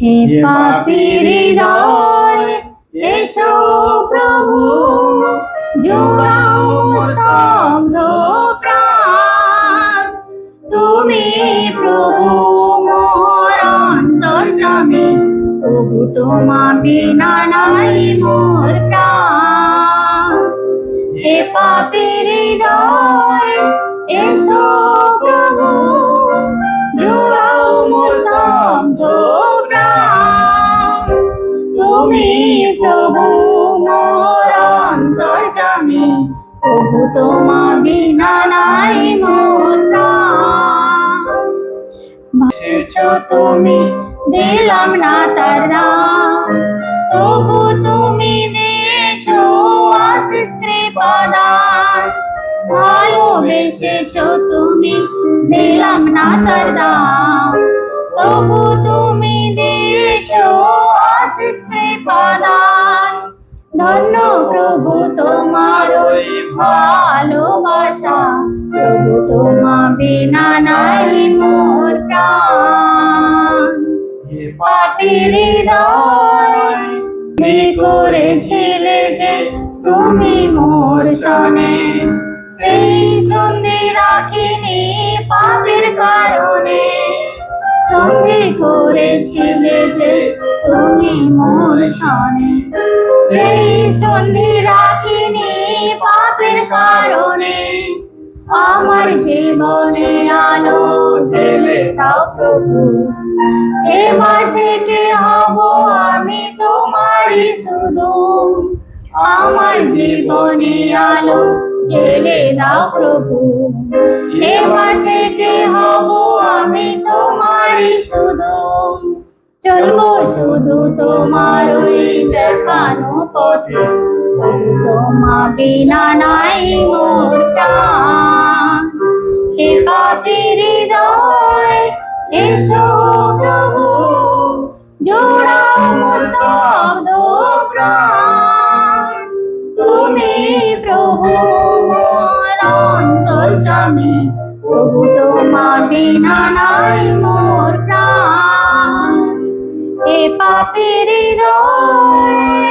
হে পাপীর হৃদয়, এসো প্রভু, জোড়াও স্তব্ধ প্রাণ। তুমি প্রভু মোর অন্তর্যামী, প্রভু তোমা বিনা নাই মোর প্রাণ। হে পাপীর হৃদয়, এসো প্রভু, জোড়াও স্তব্ধ প্রাণ। তুমি প্রভু মোর অন্তর্যামী, প্রভু তোমা বিনা নাই মোর প্রাণ। এসেছো তুমি, দিলাম না তার দাম, তবু তুমি দিয়েছো আশিস কৃপা দান। ভালোবেসেছো তুমি, দিলাম না তার দাম, তবু তুমি দিয়েছো আশিস কৃপা দান। ধন্য প্রভু তোমার ওই ভালোবাসা, প্রভু তোমা বিনা নাই মোর প্রাণ। হে পাপীর হৃদয়, কি করেছিলে যে তুমি মোর সনে, সেই সন্ধি রাখিনি পাপের কারণে। সন্ধি করেছিলে যে তুমি মোর সনে, সেই সন্ধি রাখিনি পাপের কারণে। আমার জীবনে আলো জ্বেলে দাও প্রভু, এবার থেকে হব আমি তোমারই শুধু। আমার জীবনে আলো জ্বেলে দাও প্রভু, এবার থেকে হব আমি তোমারই শুধু। চলবো শুধু তোমার ওই দেখানো পথে, প্রভু তোমা বিনা নাই মোর প্রাণ। হে পাপীর হৃদয়, এসো প্রভু, জোড়াও স্তব্ধ প্রাণ। তুমি প্রভু মোর অন্তর্যামী, প্রভু তোমা বিনা নাই মোর প্রাণ। হে পাপীর হৃদয়,